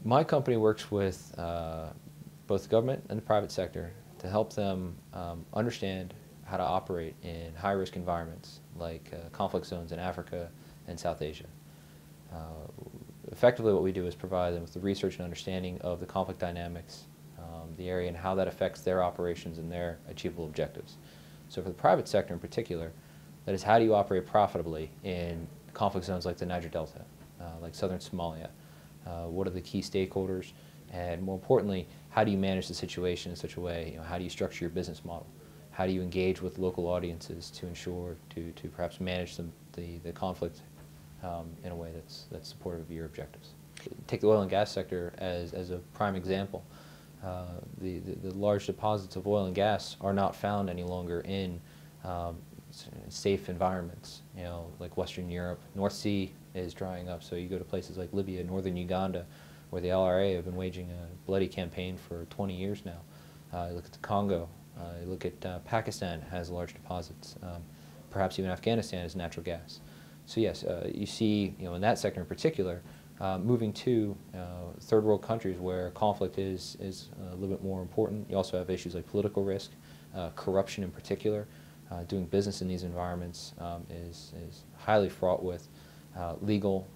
My company works with both the government and the private sector to help them understand how to operate in high-risk environments like conflict zones in Africa and South Asia. Effectively, what we do is provide them with the research and understanding of the conflict dynamics, the area, and how that affects their operations and their achievable objectives. So for the private sector in particular, that is, how do you operate profitably in conflict zones like the Niger Delta, like southern Somalia? What are the key stakeholders? And more importantly, how do you manage the situation in such a way, how do you structure your business model? How do you engage with local audiences to ensure to perhaps manage the conflict in a way that's supportive of your objectives? Take the oil and gas sector as a prime example. The large deposits of oil and gas are not found any longer in safe environments, like Western Europe. North Sea is drying up, so you go to places like Libya, northern Uganda, where the LRA have been waging a bloody campaign for 20 years now. You look at the Congo, you look at Pakistan has large deposits, perhaps even Afghanistan has natural gas. So yes, you see, in that sector in particular, moving to third world countries where conflict is a little bit more important. You also have issues like political risk, corruption in particular. Doing business in these environments is highly fraught with legal,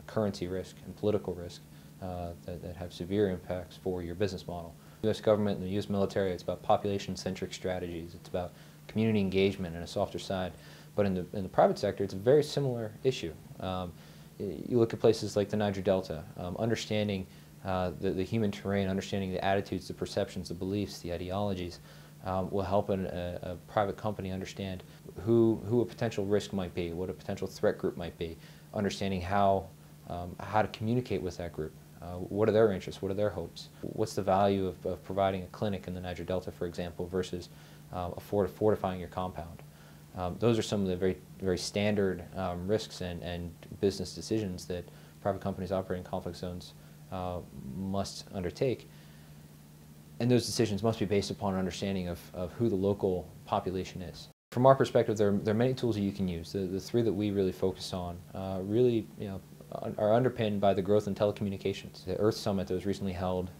currency risk, and political risk that have severe impacts for your business model. The U.S. government and the U.S. military, it's about population-centric strategies. It's about community engagement and a softer side. But in the private sector, it's a very similar issue. You look at places like the Niger Delta, understanding the human terrain, understanding the attitudes, the perceptions, the beliefs, the ideologies, will help a private company understand who a potential risk might be, what a potential threat group might be, understanding how to communicate with that group. What are their interests? What are their hopes? What's the value of providing a clinic in the Niger Delta, for example, versus fortifying your compound? Those are some of the very standard risks and business decisions that private companies operating in conflict zones must undertake. And those decisions must be based upon an understanding of who the local population is. From our perspective, there are many tools that you can use. The three that we really focus on really are underpinned by the growth in telecommunications. The Earth Summit that was recently held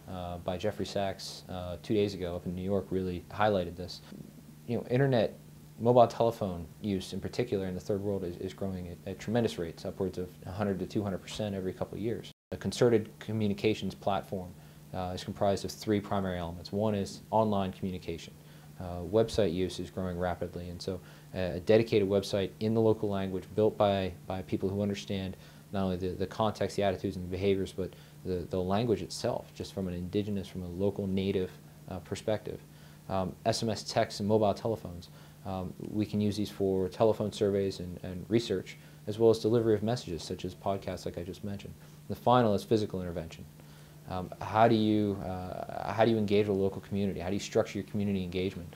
by Jeffrey Sachs 2 days ago up in New York really highlighted this. Internet, mobile telephone use in particular in the third world is growing at tremendous rates, upwards of 100 to 200% every couple of years. A concerted communications platform is comprised of three primary elements. One is online communication. Website use is growing rapidly, and so a dedicated website in the local language built by people who understand not only the context, the attitudes, and the behaviors, but the language itself, just from an indigenous, from a local native perspective. SMS texts and mobile telephones. We can use these for telephone surveys and research, as well as delivery of messages, such as podcasts like I just mentioned. The final is physical intervention. How do you engage with the local community? How do you structure your community engagement?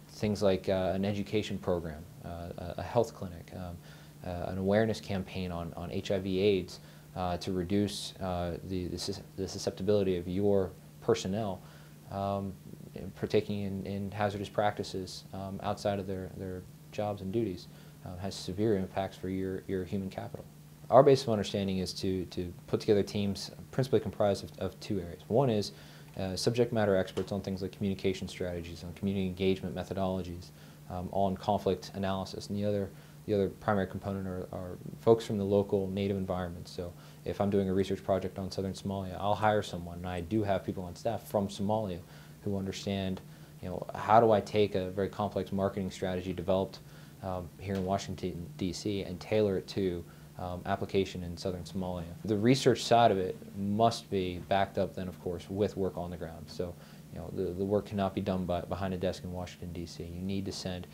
Things like an education program, a health clinic, an awareness campaign on HIV/AIDS to reduce the susceptibility of your personnel partaking in hazardous practices outside of their jobs and duties has severe impacts for your human capital. Our basic understanding is to put together teams principally comprised of two areas. One is subject matter experts on things like communication strategies, on community engagement methodologies, on conflict analysis, and the other primary component are folks from the local native environment. So if I'm doing a research project on southern Somalia, I'll hire someone, and I do have people on staff from Somalia who understand, how do I take a very complex marketing strategy developed here in Washington, D.C. and tailor it to application in southern Somalia. The research side of it must be backed up then, of course, with work on the ground. So, the work cannot be done behind a desk in Washington, D.C. You need to send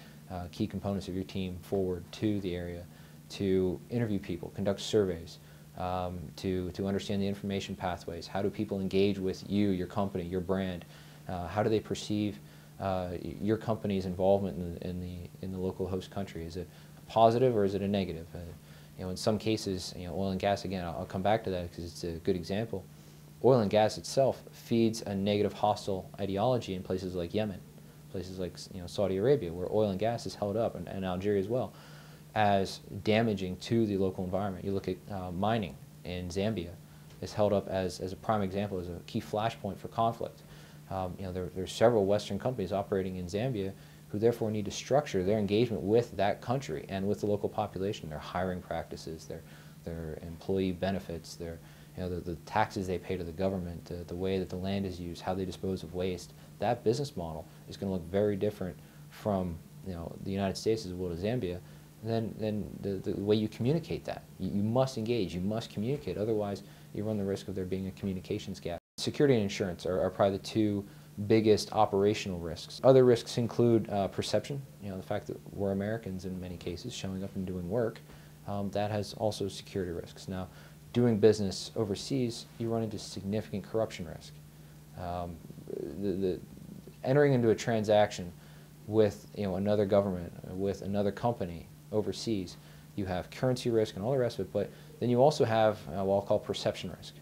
key components of your team forward to the area to interview people, conduct surveys, to understand the information pathways. How do people engage with you, your company, your brand? How do they perceive your company's involvement in the local host country? Is it a positive or is it a negative? In some cases, oil and gas, again, I'll come back to that because it's a good example. Oil and gas itself feeds a negative hostile ideology in places like Yemen, places like Saudi Arabia, where oil and gas is held up, and Algeria as well. as damaging to the local environment. You look at mining in Zambia is held up as a prime example, as a key flashpoint for conflict. There are several Western companies operating in Zambia who therefore need to structure their engagement with that country and with the local population, their hiring practices, their employee benefits, the taxes they pay to the government, the way that the land is used, how they dispose of waste. That business model is going to look very different from the United States as well as Zambia than the way you communicate that. You must engage, you must communicate, otherwise you run the risk of there being a communications gap. Security and insurance are probably the two biggest operational risks. Other risks include perception, the fact that we're Americans in many cases showing up and doing work. That has also security risks. Now, doing business overseas, you run into significant corruption risk. Entering into a transaction with another government, with another company overseas, you have currency risk and all the rest of it, but then you also have what I'll call perception risk.